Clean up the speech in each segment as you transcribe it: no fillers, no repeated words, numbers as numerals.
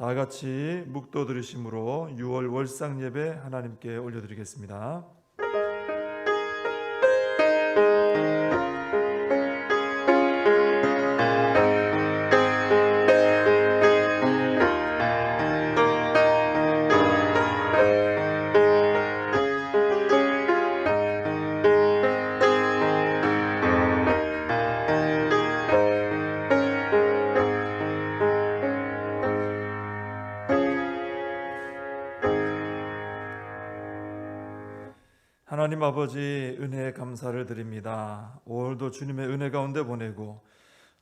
다 같이 묵도 들으심으로 6월 월상 예배 하나님께 올려드리겠습니다. 하나님 아버지, 은혜에 감사를 드립니다. 5월도 주님의 은혜 가운데 보내고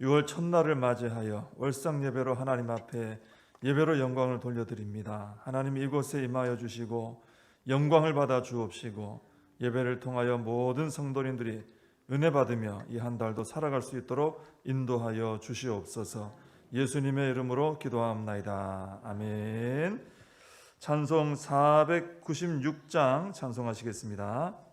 6월 첫날을 맞이하여 월상 예배로 하나님 앞에 예배로 영광을 돌려드립니다. 하나님 이곳에 임하여 주시고 영광을 받아 주옵시고 예배를 통하여 모든 성도님들이 은혜 받으며 이 한 달도 살아갈 수 있도록 인도하여 주시옵소서. 예수님의 이름으로 기도합나이다. 아멘. 찬송 496장 찬송하시겠습니다.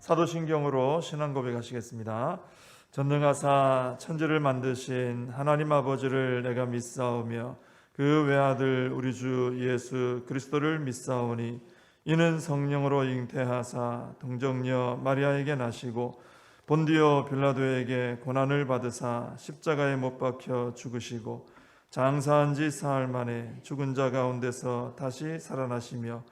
사도신경으로 신앙 고백하시겠습니다. 전능하사 천지를 만드신 하나님 아버지를 내가 믿사오며 그 외아들 우리 주 예수 그리스도를 믿사오니 이는 성령으로 잉태하사 동정녀 마리아에게 나시고 본디오 빌라도에게 고난을 받으사 십자가에 못 박혀 죽으시고 장사한 지 사흘 만에 죽은 자 가운데서 다시 살아나시며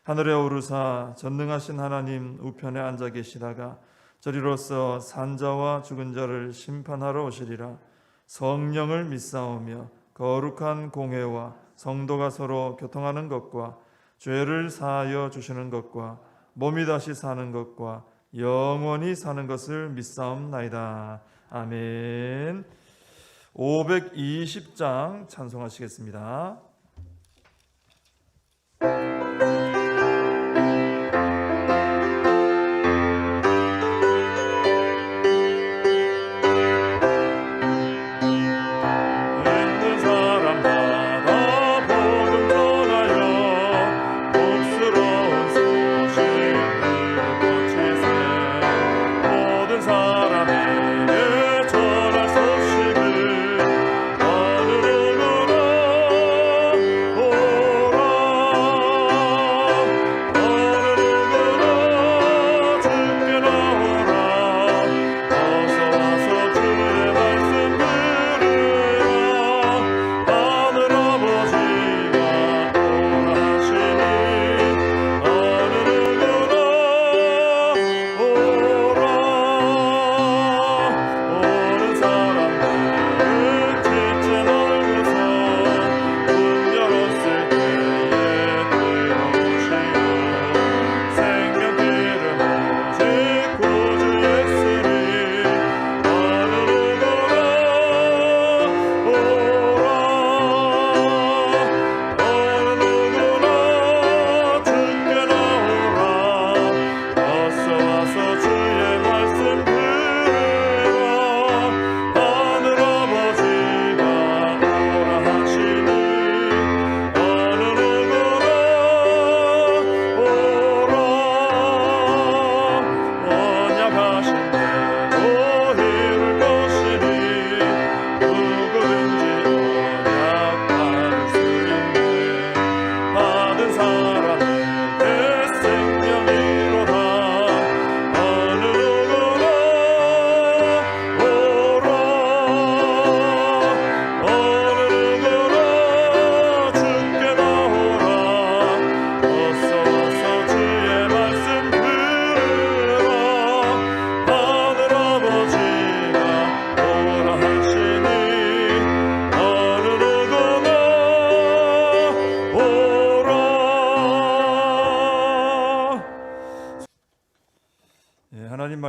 하늘에 오르사 전능하신 하나님 우편에 앉아 계시다가 저리로서 산자와 죽은 자를 심판하러 오시리라. 성령을 믿사오며 거룩한 공회와 성도가 서로 교통하는 것과 죄를 사하여 주시는 것과 몸이 다시 사는 것과 영원히 사는 것을 믿사옵나이다. 아멘. 520장 찬송하시겠습니다. 사람에게 전할 소식을 어느 누구나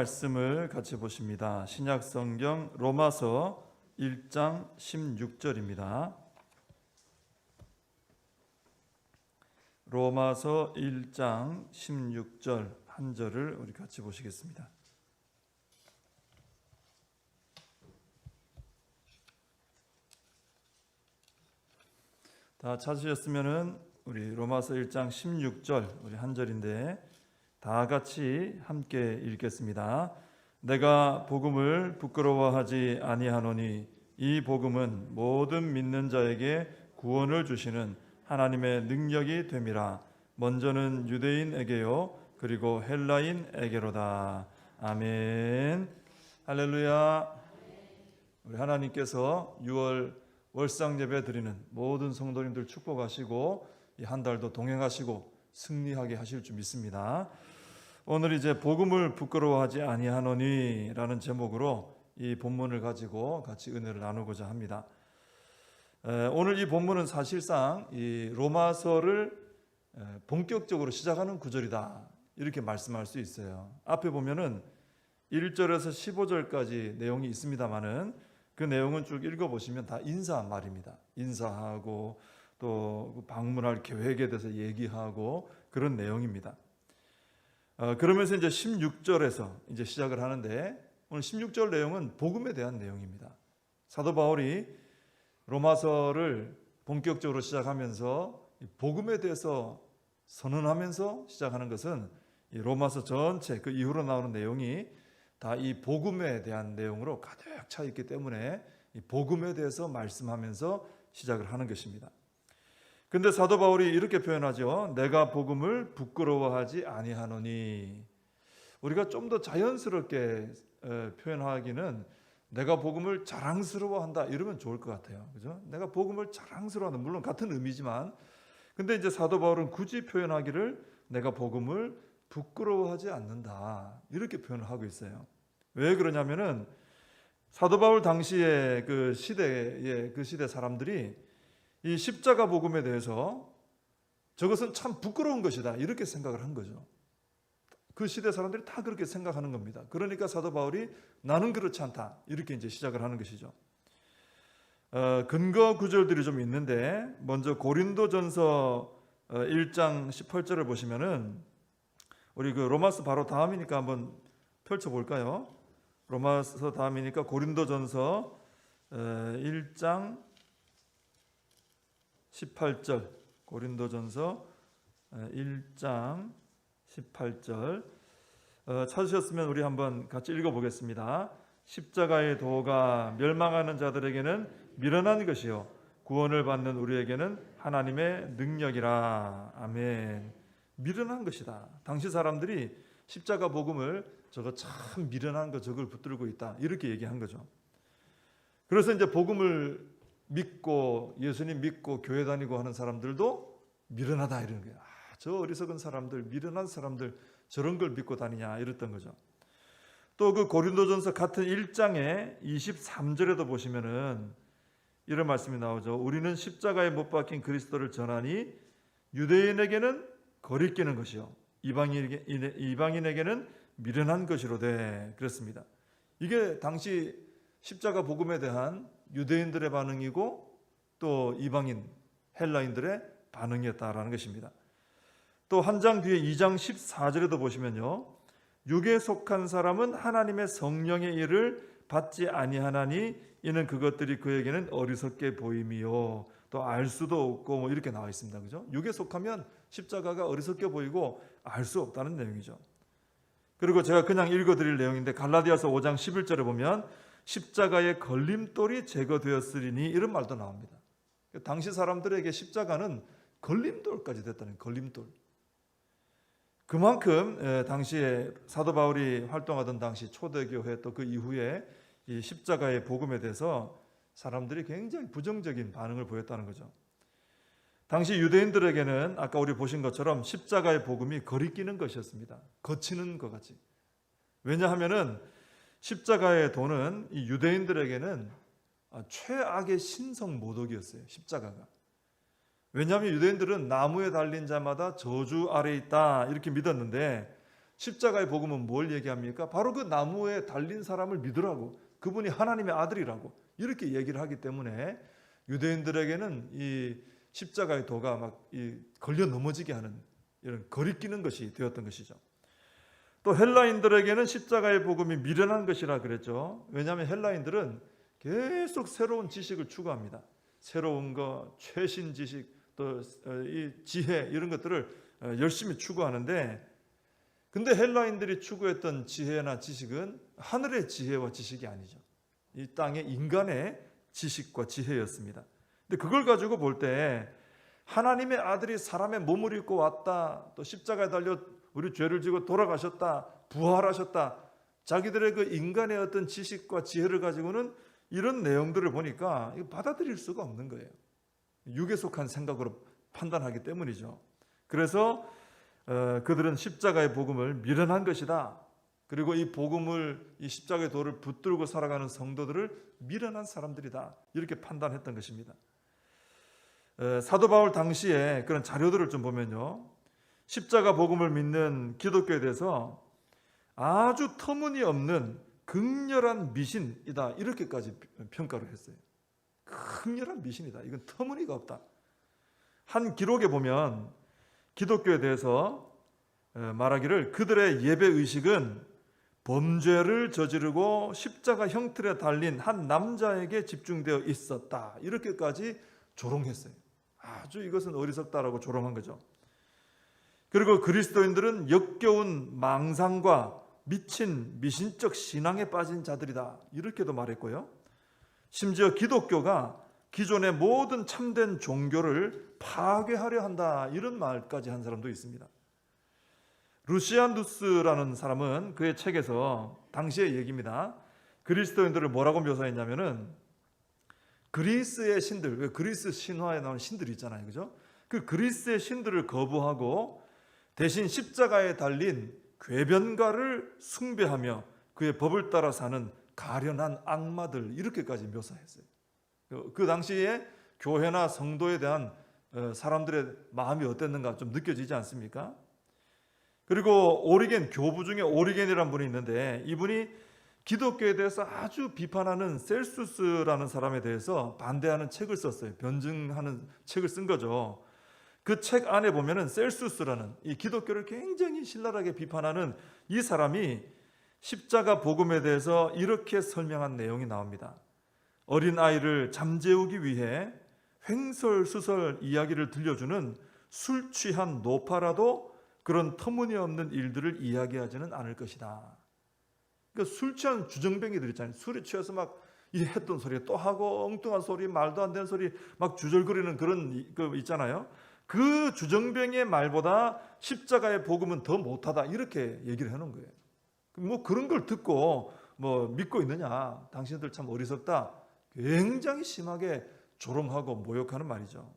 말씀을 같이 보십니다. 신약 성경 로마서 1장 16절입니다. 로마서 1장 16절 한 절을 우리 같이 보시겠습니다. 다 찾으셨으면은 우리 로마서 1장 16절 우리 한 절인데 다 같이 함께 읽겠습니다. 내가 복음을 부끄러워하지 아니하노니 이 복음은 모든 믿는 자에게 구원을 주시는 하나님의 능력이 됨이라. 먼저는 유대인에게요 그리고 헬라인에게로다. 아멘. 할렐루야. 우리 하나님께서 6월 월상 예배 드리는 모든 성도님들 축복하시고 이 한 달도 동행하시고 승리하게 하실 줄 믿습니다. 오늘 이제 복음을 부끄러워하지 아니하노니라는 제목으로 이 본문을 가지고 같이 은혜를 나누고자 합니다. 오늘 이 본문은 사실상 이 로마서를 본격적으로 시작하는 구절이다 이렇게 말씀할 수 있어요. 앞에 보면은 1절에서 15절까지 내용이 있습니다만은 그 내용은 쭉 읽어보시면 다 인사 말입니다. 인사하고 또 방문할 계획에 대해서 얘기하고 그런 내용입니다. 그러면서 이제 16절에서 이제 시작을 하는데 오늘 16절 내용은 복음에 대한 내용입니다. 사도 바울이 로마서를 본격적으로 시작하면서 복음에 대해서 선언하면서 시작하는 것은 이 로마서 전체 그 이후로 나오는 내용이 다 이 복음에 대한 내용으로 가득 차 있기 때문에 이 복음에 대해서 말씀하면서 시작을 하는 것입니다. 근데 사도 바울이 이렇게 표현하죠. 내가 복음을 부끄러워하지 아니하노니. 우리가 좀 더 자연스럽게 표현하기는 내가 복음을 자랑스러워한다 이러면 좋을 것 같아요. 그죠? 내가 복음을 자랑스러워한다. 물론 같은 의미지만 근데 이제 사도 바울은 굳이 표현하기를 내가 복음을 부끄러워하지 않는다 이렇게 표현을 하고 있어요. 왜 그러냐면은 사도 바울 당시에 그 시대 사람들이 이 십자가 복음에 대해서 저것은 참 부끄러운 것이다 이렇게 생각을 한 거죠. 그 시대 사람들이 다 그렇게 생각하는 겁니다. 그러니까 사도 바울이 나는 그렇지 않다 이렇게 이제 시작을 하는 것이죠. 근거 구절들이 좀 있는데 먼저 고린도전서 1장 18절을 보시면은 우리 그 로마서 바로 다음이니까 한번 펼쳐볼까요? 로마서 다음이니까 고린도전서 1장 18절 고린도전서 1장 18절 찾으셨으면 우리 한번 같이 읽어보겠습니다. 십자가의 도가 멸망하는 자들에게는 미련한 것이요 구원을 받는 우리에게는 하나님의 능력이라. 아멘. 미련한 것이다. 당시 사람들이 십자가 복음을 저거 참 미련한 거 저걸 붙들고 있다 이렇게 얘기한 거죠. 그래서 이제 복음을 믿고 예수님 믿고 교회 다니고 하는 사람들도 미련하다 이러는 거예요. 저 어리석은 사람들, 미련한 사람들 저런 걸 믿고 다니냐 이랬던 거죠. 또 그 고린도전서 같은 1장에 23절에도 보시면은 이런 말씀이 나오죠. 우리는 십자가에 못 박힌 그리스도를 전하니 유대인에게는 거리끼는 것이요 이방인에게는 미련한 것이로되 그랬습니다. 이게 당시 십자가 복음에 대한 유대인들의 반응이고 또 이방인 헬라인들의 반응이었다라는 것입니다. 또 한 장 뒤에 2장 14절에도 보시면요 육에 속한 사람은 하나님의 성령의 일을 받지 아니하나니 이는 그것들이 그에게는 어리석게 보임이요 또 알 수도 없고 뭐 이렇게 나와 있습니다. 그죠? 육에 속하면 십자가가 어리석게 보이고 알 수 없다는 내용이죠. 그리고 제가 그냥 읽어드릴 내용인데 갈라디아서 5장 11절에 보면 십자가의 걸림돌이 제거되었으리니 이런 말도 나옵니다. 당시 사람들에게 십자가는 걸림돌까지 됐다는 걸림돌. 그만큼 당시에 사도 바울이 활동하던 당시 초대교회 또 그 이후에 이 십자가의 복음에 대해서 사람들이 굉장히 부정적인 반응을 보였다는 거죠. 당시 유대인들에게는 아까 우리 보신 것처럼 십자가의 복음이 거리끼는 것이었습니다. 거치는 것 같이. 왜냐하면은 십자가의 도는 이 유대인들에게는 최악의 신성 모독이었어요. 십자가가. 왜냐하면 유대인들은 나무에 달린 자마다 저주 아래 있다 이렇게 믿었는데 십자가의 복음은 뭘 얘기합니까? 바로 그 나무에 달린 사람을 믿으라고, 그분이 하나님의 아들이라고 이렇게 얘기를 하기 때문에 유대인들에게는 이 십자가의 도가 막 걸려 넘어지게 하는 이런 거리끼는 것이 되었던 것이죠. 또 헬라인들에게는 십자가의 복음이 미련한 것이라 그랬죠. 왜냐하면 헬라인들은 계속 새로운 지식을 추구합니다. 새로운 것, 최신 지식, 또 이 지혜 이런 것들을 열심히 추구하는데, 근데 헬라인들이 추구했던 지혜나 지식은 하늘의 지혜와 지식이 아니죠. 이 땅의 인간의 지식과 지혜였습니다. 근데 그걸 가지고 볼 때 하나님의 아들이 사람의 몸을 입고 왔다, 또 십자가에 달려 우리 죄를 지고 돌아가셨다, 부활하셨다, 자기들의 그 인간의 어떤 지식과 지혜를 가지고는 이런 내용들을 보니까 이거 받아들일 수가 없는 거예요. 육에 속한 생각으로 판단하기 때문이죠. 그래서 그들은 십자가의 복음을 미련한 것이다. 그리고 이 복음을, 이 십자가의 도를 붙들고 살아가는 성도들을 미련한 사람들이다, 이렇게 판단했던 것입니다. 사도 바울 당시에 그런 자료들을 좀 보면요, 십자가 복음을 믿는 기독교에 대해서 아주 터무니없는 극렬한 미신이다, 이렇게까지 평가를 했어요. 극렬한 미신이다, 이건 터무니가 없다. 한 기록에 보면 기독교에 대해서 말하기를 그들의 예배 의식은 범죄를 저지르고 십자가 형틀에 달린 한 남자에게 집중되어 있었다, 이렇게까지 조롱했어요. 아주 이것은 어리석다라고 조롱한 거죠. 그리고 그리스도인들은 역겨운 망상과 미친 미신적 신앙에 빠진 자들이다, 이렇게도 말했고요. 심지어 기독교가 기존의 모든 참된 종교를 파괴하려 한다, 이런 말까지 한 사람도 있습니다. 루시안누스라는 사람은 그의 책에서 당시의 얘기입니다. 그리스도인들을 뭐라고 묘사했냐면은 그리스의 신들, 왜 그리스 신화에 나오는 신들이 있잖아요, 그죠? 그 그리스의 신들을 거부하고 대신 십자가에 달린 궤변가를 숭배하며 그의 법을 따라 사는 가련한 악마들, 이렇게까지 묘사했어요. 그 당시에 교회나 성도에 대한 사람들의 마음이 어땠는가 좀 느껴지지 않습니까? 그리고 오리겐, 교부 중에 오리겐이라는 분이 있는데, 이분이 기독교에 대해서 아주 비판하는 셀수스라는 사람에 대해서 반대하는 책을 썼어요. 변증하는 책을 쓴 거죠. 그 책 안에 보면은 셀수스라는 이 기독교를 굉장히 신랄하게 비판하는 이 사람이 십자가 복음에 대해서 이렇게 설명한 내용이 나옵니다. 어린 아이를 잠재우기 위해 횡설수설 이야기를 들려주는 술 취한 노파라도 그런 터무니없는 일들을 이야기하지는 않을 것이다. 그러니까 술 취한 주정뱅이들 있잖아요. 술에 취해서 막 이 했던 소리 또 하고 엉뚱한 소리, 말도 안 되는 소리 막 주절거리는 그런 거 있잖아요. 그 주정뱅이의 말보다 십자가의 복음은 더 못하다, 이렇게 얘기를 해놓은 거예요. 뭐 그런 걸 듣고 뭐 믿고 있느냐, 당신들 참 어리석다, 굉장히 심하게 조롱하고 모욕하는 말이죠.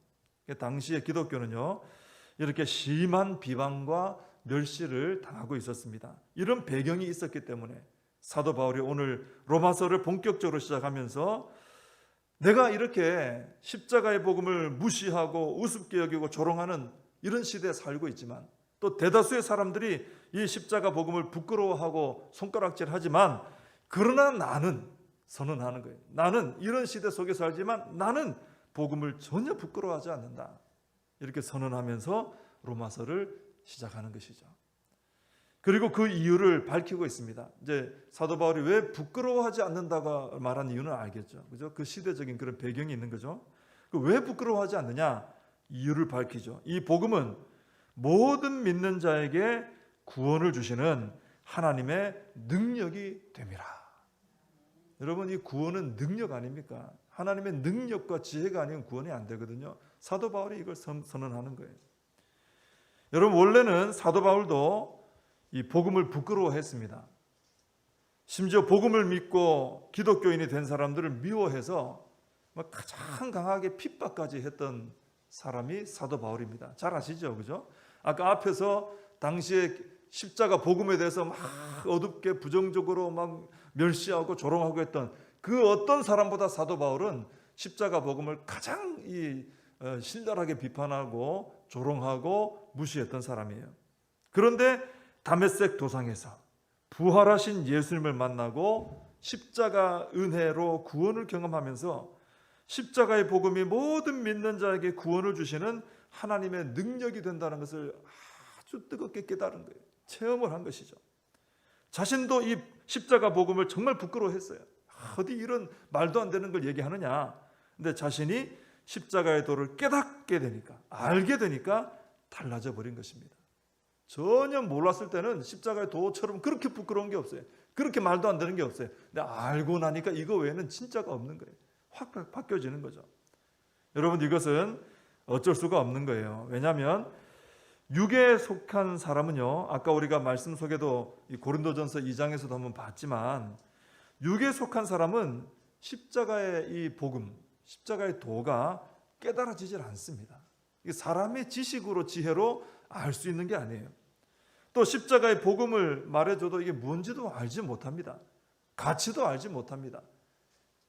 당시의 기독교는요, 이렇게 심한 비방과 멸시를 당하고 있었습니다. 이런 배경이 있었기 때문에 사도 바울이 오늘 로마서를 본격적으로 시작하면서 내가 이렇게 십자가의 복음을 무시하고 우습게 여기고 조롱하는 이런 시대에 살고 있지만, 또 대다수의 사람들이 이 십자가 복음을 부끄러워하고 손가락질하지만, 그러나 나는 선언하는 거예요. 나는 이런 시대 속에 살지만 나는 복음을 전혀 부끄러워하지 않는다, 이렇게 선언하면서 로마서를 시작하는 것이죠. 그리고 그 이유를 밝히고 있습니다. 이제 사도 바울이 왜 부끄러워하지 않는다고 말한 이유는 알겠죠, 그죠? 그 시대적인 그런 배경이 있는 거죠. 왜 부끄러워하지 않느냐, 이유를 밝히죠. 이 복음은 모든 믿는 자에게 구원을 주시는 하나님의 능력이 됨이라. 여러분, 이 구원은 능력 아닙니까? 하나님의 능력과 지혜가 아니면 구원이 안 되거든요. 사도 바울이 이걸 선언하는 거예요. 여러분, 원래는 사도 바울도 이 복음을 부끄러워했습니다. 심지어 복음을 믿고 기독교인이 된 사람들을 미워해서 가장 강하게 핍박까지 했던 사람이 사도 바울입니다. 잘 아시죠, 그죠? 아까 앞에서 당시에 십자가 복음에 대해서 막 어둡게 부정적으로 막 멸시하고 조롱하고 했던 그 어떤 사람보다 사도 바울은 십자가 복음을 가장 신랄하게 비판하고 조롱하고 무시했던 사람이에요. 그런데 다메섹 도상에서 부활하신 예수님을 만나고 십자가 은혜로 구원을 경험하면서 십자가의 복음이 모든 믿는 자에게 구원을 주시는 하나님의 능력이 된다는 것을 아주 뜨겁게 깨달은 거예요. 체험을 한 것이죠. 자신도 이 십자가 복음을 정말 부끄러워했어요. 어디 이런 말도 안 되는 걸 얘기하느냐. 근데 자신이 십자가의 도를 깨닫게 되니까, 알게 되니까 달라져 버린 것입니다. 전혀 몰랐을 때는 십자가의 도처럼 그렇게 부끄러운 게 없어요. 그렇게 말도 안 되는 게 없어요. 근데 알고 나니까 이거 외에는 진짜가 없는 거예요. 확 바뀌어지는 거죠. 여러분, 이것은 어쩔 수가 없는 거예요. 왜냐하면 육에 속한 사람은요, 아까 우리가 말씀 속에도 이 고린도전서 2장에서도 한번 봤지만, 육에 속한 사람은 십자가의 이 복음, 십자가의 도가 깨달아지질 않습니다. 이게 사람의 지식으로, 지혜로 알 수 있는 게 아니에요. 또 십자가의 복음을 말해줘도 이게 뭔지도 알지 못합니다. 가치도 알지 못합니다.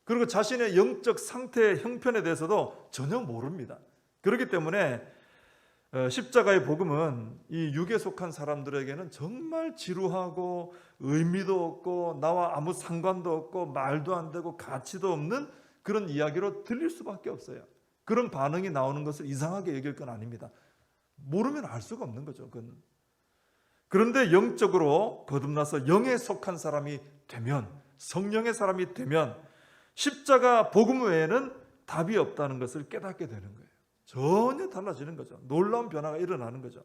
그리고 자신의 영적 상태의 형편에 대해서도 전혀 모릅니다. 그렇기 때문에 십자가의 복음은 이 육에 속한 사람들에게는 정말 지루하고 의미도 없고 나와 아무 상관도 없고 말도 안 되고 가치도 없는 그런 이야기로 들릴 수밖에 없어요. 그런 반응이 나오는 것을 이상하게 여길 건 아닙니다. 모르면 알 수가 없는 거죠. 그건. 그런데 영적으로 거듭나서 영에 속한 사람이 되면, 성령의 사람이 되면 십자가 복음 외에는 답이 없다는 것을 깨닫게 되는 거예요. 전혀 달라지는 거죠. 놀라운 변화가 일어나는 거죠.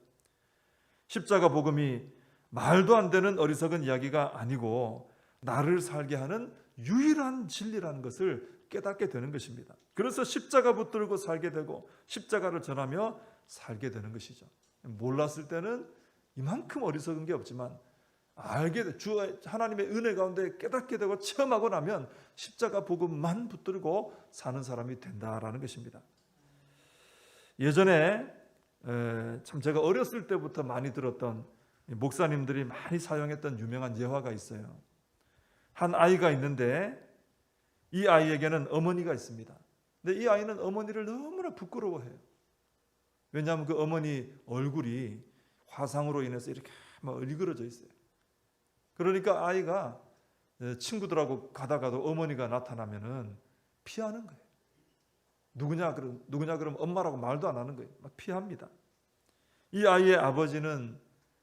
십자가 복음이 말도 안 되는 어리석은 이야기가 아니고 나를 살게 하는 유일한 진리라는 것을 깨닫게 되는 것입니다. 그래서 십자가 붙들고 살게 되고 십자가를 전하며 살게 되는 것이죠. 몰랐을 때는 이만큼 어리석은 게 없지만 알게 돼, 주 하나님의 은혜 가운데 깨닫게 되고 체험하고 나면 십자가 복음만 붙들고 사는 사람이 된다라는 것입니다. 예전에 참 제가 어렸을 때부터 많이 들었던, 목사님들이 많이 사용했던 유명한 예화가 있어요. 한 아이가 있는데 이 아이에게는 어머니가 있습니다. 근데 이 아이는 어머니를 너무나 부끄러워해요. 왜냐하면 그 어머니 얼굴이 화상으로 인해서 이렇게 막 얼그러져 있어요. 그러니까 아이가 친구들하고 가다가도 어머니가 나타나면은 피하는 거예요. 누구냐 그럼 엄마라고 말도 안 하는 거예요. 막 피합니다. 이 아이의 아버지는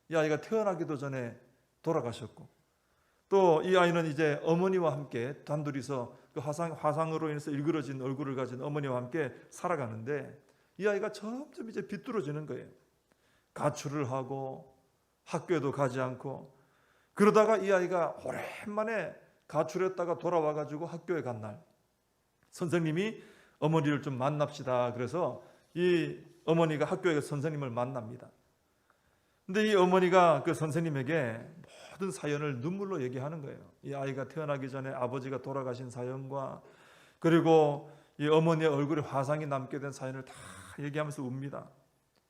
이 아이가 태어나기도 전에 돌아가셨고, 또 이 아이는 이제 어머니와 함께 단둘이서 그 화상으로 인해서 일그러진 얼굴을 가진 어머니와 함께 살아가는데, 이 아이가 점점 이제 비뚤어지는 거예요. 가출을 하고 학교에도 가지 않고, 그러다가 이 아이가 오랜만에 가출했다가 돌아와 가지고 학교에 간 날, 선생님이 어머니를 좀 만납시다. 그래서 이 어머니가 학교에 선생님을 만납니다. 근데 이 어머니가 그 선생님에게 모든 사연을 눈물로 얘기하는 거예요. 이 아이가 태어나기 전에 아버지가 돌아가신 사연과, 그리고 이 어머니의 얼굴에 화상이 남게 된 사연을 다 얘기하면서 웁니다.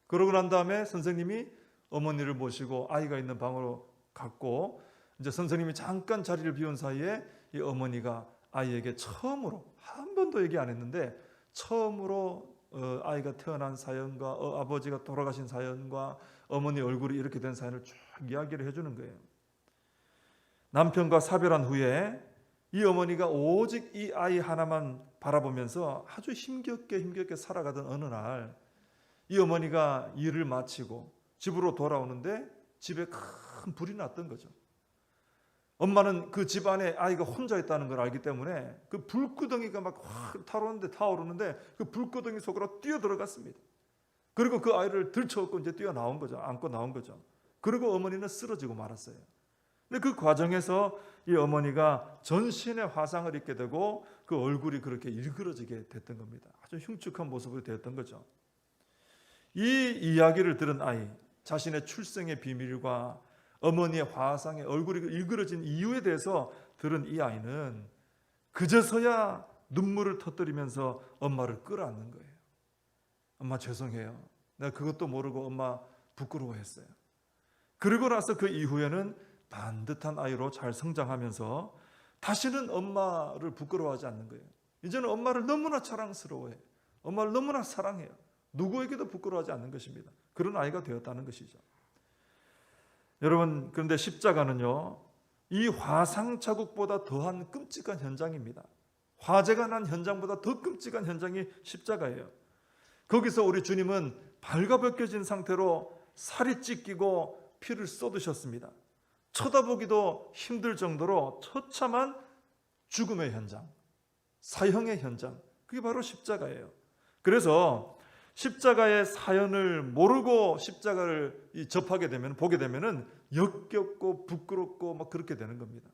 그러고 난 다음에 선생님이 어머니를 모시고 아이가 있는 방으로 갔고, 이제 선생님이 잠깐 자리를 비운 사이에 이 어머니가 아이에게 처음으로, 한 번도 얘기 안 했는데 처음으로 아이가 태어난 사연과 아버지가 돌아가신 사연과 어머니 얼굴이 이렇게 된 사연을 쭉 이야기를 해주는 거예요. 남편과 사별한 후에 이 어머니가 오직 이 아이 하나만 바라보면서 아주 힘겹게 살아가던 어느 날, 이 어머니가 일을 마치고 집으로 돌아오는데 집에 큰 불이 났던 거죠. 엄마는 그 집 안에 아이가 혼자 있다는 걸 알기 때문에 그 불구덩이가 막 확 타오르는데 그 불구덩이 속으로 뛰어 들어갔습니다. 그리고 그 아이를 들쳐업고 이제 뛰어나온 거죠. 안고 나온 거죠. 그리고 어머니는 쓰러지고 말았어요. 근데 그 과정에서 이 어머니가 전신에 화상을 입게 되고 그 얼굴이 그렇게 일그러지게 됐던 겁니다. 아주 흉측한 모습으로 되었던 거죠. 이 이야기를 들은 아이, 자신의 출생의 비밀과 어머니의 화상에 얼굴이 일그러진 이유에 대해서 들은 이 아이는 그제서야 눈물을 터뜨리면서 엄마를 끌어안는 거예요. 엄마 죄송해요. 내가 그것도 모르고 엄마 부끄러워했어요. 그리고 나서 그 이후에는 반듯한 아이로 잘 성장하면서 다시는 엄마를 부끄러워하지 않는 거예요. 이제는 엄마를 너무나 자랑스러워해요. 엄마를 너무나 사랑해요. 누구에게도 부끄러워하지 않는 것입니다. 그런 아이가 되었다는 것이죠. 여러분, 그런데 십자가는요, 이 화상 자국보다 더한 끔찍한 현장입니다. 화재가 난 현장보다 더 끔찍한 현장이 십자가예요. 거기서 우리 주님은 발가벗겨진 상태로 살이 찢기고 피를 쏟으셨습니다. 쳐다보기도 힘들 정도로 처참한 죽음의 현장, 사형의 현장, 그게 바로 십자가예요. 그래서 십자가의 사연을 모르고 십자가를 접하게 되면, 보게 되면은 역겹고 부끄럽고 막 그렇게 되는 겁니다.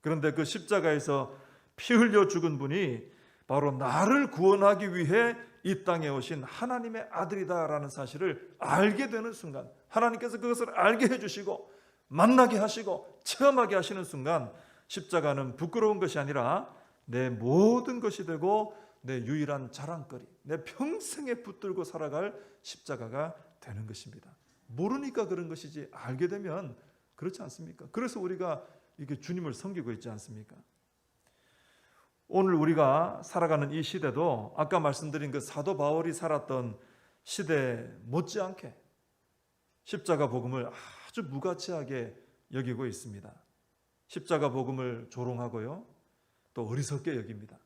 그런데 그 십자가에서 피 흘려 죽은 분이 바로 나를 구원하기 위해 이 땅에 오신 하나님의 아들이다라는 사실을 알게 되는 순간, 하나님께서 그것을 알게 해주시고 만나게 하시고 체험하게 하시는 순간, 십자가는 부끄러운 것이 아니라 내 모든 것이 되고 내 유일한 자랑거리, 내 평생에 붙들고 살아갈 십자가가 되는 것입니다. 모르니까 그런 것이지 알게 되면 그렇지 않습니까? 그래서 우리가 이렇게 주님을 섬기고 있지 않습니까? 오늘 우리가 살아가는 이 시대도 아까 말씀드린 그 사도 바울이 살았던 시대 못지않게 십자가 복음을 아주 무가치하게 여기고 있습니다. 십자가 복음을 조롱하고요, 또 어리석게 여깁니다.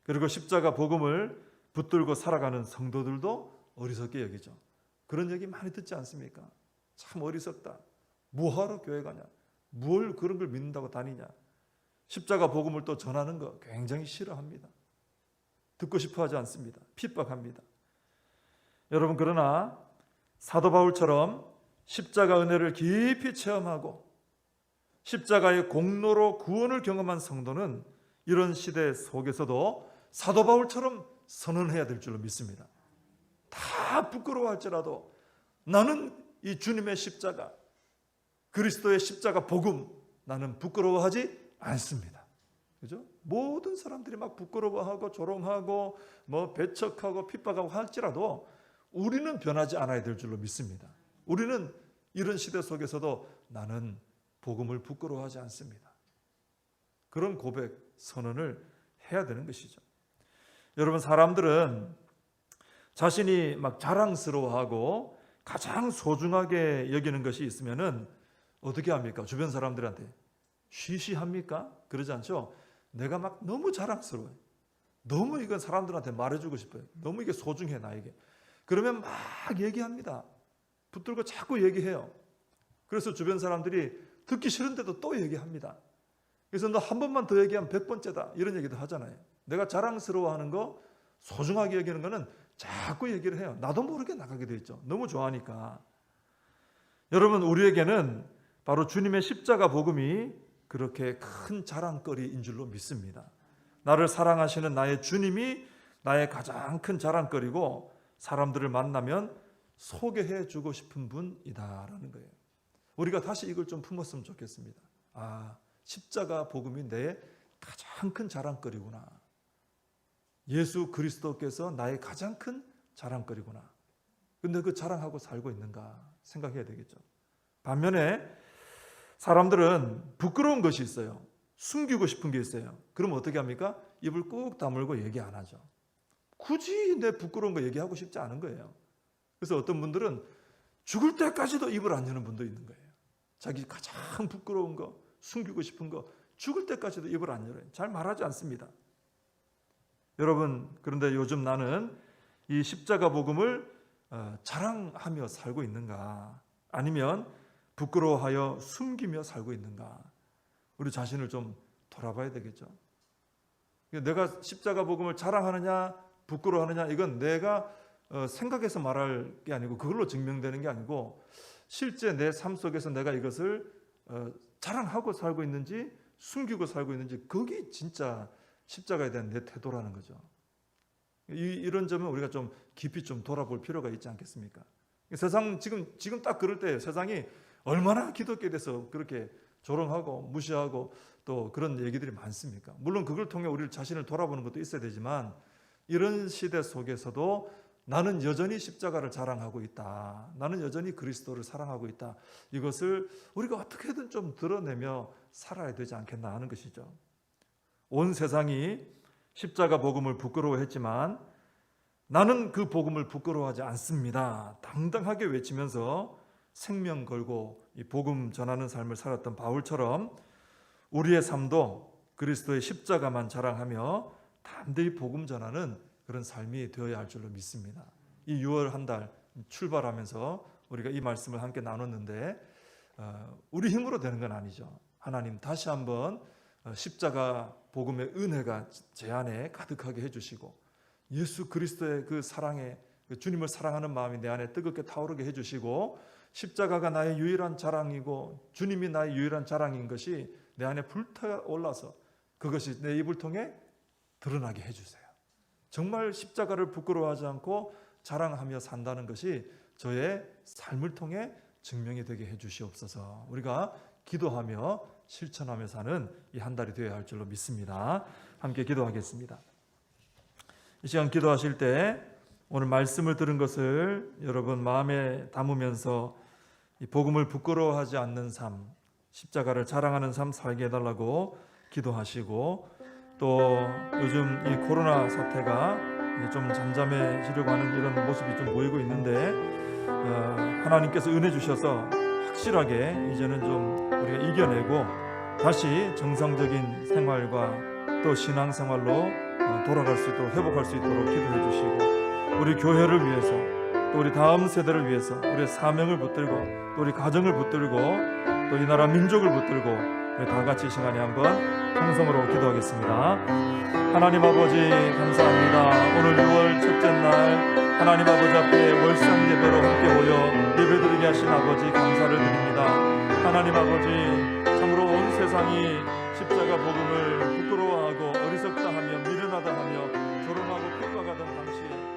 그리고 십자가 복음을 붙들고 살아가는 성도들도 어리석게 여기죠. 그런 얘기 많이 듣지 않습니까? 참 어리석다. 뭐하러 교회 가냐? 뭘 그런 걸 믿는다고 다니냐? 십자가 복음을 또 전하는 거 굉장히 싫어합니다. 듣고 싶어 하지 않습니다. 핍박합니다. 여러분, 그러나 사도 바울처럼 십자가 은혜를 깊이 체험하고 십자가의 공로로 구원을 경험한 성도는 이런 시대 속에서도 사도 바울처럼 선언해야 될 줄로 믿습니다. 다 부끄러워할지라도 나는 이 주님의 십자가, 그리스도의 십자가 복음, 나는 부끄러워하지 않습니다. 그죠? 모든 사람들이 막 부끄러워하고 조롱하고 뭐 배척하고 핍박하고 할지라도 우리는 변하지 않아야 될 줄로 믿습니다. 우리는 이런 시대 속에서도 나는 복음을 부끄러워하지 않습니다. 그런 고백, 선언을 해야 되는 것이죠. 여러분, 사람들은 자신이 막 자랑스러워하고 가장 소중하게 여기는 것이 있으면은 어떻게 합니까? 주변 사람들한테 쉬쉬합니까? 그러지 않죠? 내가 막 너무 자랑스러워요. 너무 이건 사람들한테 말해주고 싶어요. 너무 이게 소중해, 나에게. 그러면 막 얘기합니다. 붙들고 자꾸 얘기해요. 그래서 주변 사람들이 듣기 싫은데도 또 얘기합니다. 그래서 너 한 번만 더 얘기하면 100번째다, 이런 얘기도 하잖아요. 내가 자랑스러워하는 거, 소중하게 여기는 거는 자꾸 얘기를 해요. 나도 모르게 나가게 돼 있죠. 너무 좋아하니까. 여러분, 우리에게는 바로 주님의 십자가 복음이 그렇게 큰 자랑거리인 줄로 믿습니다. 나를 사랑하시는 나의 주님이 나의 가장 큰 자랑거리고 사람들을 만나면 소개해 주고 싶은 분이다라는 거예요. 우리가 다시 이걸 좀 품었으면 좋겠습니다. 아, 십자가 복음이 내 가장 큰 자랑거리구나. 예수 그리스도께서 나의 가장 큰 자랑거리구나. 근데 그 자랑하고 살고 있는가 생각해야 되겠죠. 반면에 사람들은 부끄러운 것이 있어요. 숨기고 싶은 게 있어요. 그럼 어떻게 합니까? 입을 꾹 다물고 얘기 안 하죠. 굳이 내 부끄러운 거 얘기하고 싶지 않은 거예요. 그래서 어떤 분들은 죽을 때까지도 입을 안 여는 분도 있는 거예요. 자기 가장 부끄러운 거, 숨기고 싶은 거 죽을 때까지도 입을 안 열어요. 잘 말하지 않습니다. 여러분, 그런데 요즘 나는 이 십자가 복음을 자랑하며 살고 있는가? 아니면 부끄러워하여 숨기며 살고 있는가? 우리 자신을 좀 돌아봐야 되겠죠. 내가 십자가 복음을 자랑하느냐 부끄러워하느냐, 이건 내가 생각해서 말할 게 아니고 그걸로 증명되는 게 아니고 실제 내 삶 속에서 내가 이것을 자랑하고 살고 있는지 숨기고 살고 있는지, 그게 진짜 십자가에 대한 내 태도라는 거죠. 이런 점은 우리가 좀 깊이 좀 돌아볼 필요가 있지 않겠습니까? 세상 지금 딱 그럴 때 세상이 얼마나 기독교에 대해서 그렇게 조롱하고 무시하고 또 그런 얘기들이 많습니까? 물론 그걸 통해 우리 자신을 돌아보는 것도 있어야 되지만 이런 시대 속에서도 나는 여전히 십자가를 자랑하고 있다. 나는 여전히 그리스도를 사랑하고 있다. 이것을 우리가 어떻게든 좀 드러내며 살아야 되지 않겠나 하는 것이죠. 온 세상이 십자가 복음을 부끄러워했지만 나는 그 복음을 부끄러워하지 않습니다. 당당하게 외치면서 생명 걸고 이 복음 전하는 삶을 살았던 바울처럼 우리의 삶도 그리스도의 십자가만 자랑하며 담대히 복음 전하는 그런 삶이 되어야 할 줄로 믿습니다. 이 6월 한 달 출발하면서 우리가 이 말씀을 함께 나눴는데 우리 힘으로 되는 건 아니죠. 하나님 다시 한번 십자가 복음의 은혜가 제 안에 가득하게 해주시고 예수 그리스도의 그 사랑에 주님을 사랑하는 마음이 내 안에 뜨겁게 타오르게 해주시고 십자가가 나의 유일한 자랑이고 주님이 나의 유일한 자랑인 것이 내 안에 불타올라서 그것이 내 입을 통해 드러나게 해주세요. 정말 십자가를 부끄러워하지 않고 자랑하며 산다는 것이 저의 삶을 통해 증명이 되게 해주시옵소서. 우리가 기도하며 실천하며 사는 이 한 달이 되어야 할 줄로 믿습니다. 함께 기도하겠습니다. 이 시간 기도하실 때 오늘 말씀을 들은 것을 여러분 마음에 담으면서 이 복음을 부끄러워하지 않는 삶, 십자가를 자랑하는 삶 살게 해달라고 기도하시고, 또 요즘 이 코로나 사태가 좀 잠잠해지려고 하는 이런 모습이 좀 보이고 있는데 하나님께서 은혜 주셔서 확실하게 이제는 좀 우리가 이겨내고 다시 정상적인 생활과 또 신앙생활로 돌아갈 수 있도록 회복할 수 있도록 기도해 주시고, 우리 교회를 위해서 또 우리 다음 세대를 위해서 우리의 사명을 붙들고 또 우리 가정을 붙들고 또 이 나라 민족을 붙들고 우리 다 같이 이 시간에 한번 통성으로 기도하겠습니다. 하나님 아버지 감사합니다. 오늘 6월 첫째 날 하나님 아버지 앞에 월상 예배로 함께 모여 예배드리게 하신 아버지 감사를 드립니다. 하나님 아버지 참으로 온 세상이 십자가 복음을 부끄러워하고 어리석다 하며 미련하다 하며 조롱하고 평가하던 당시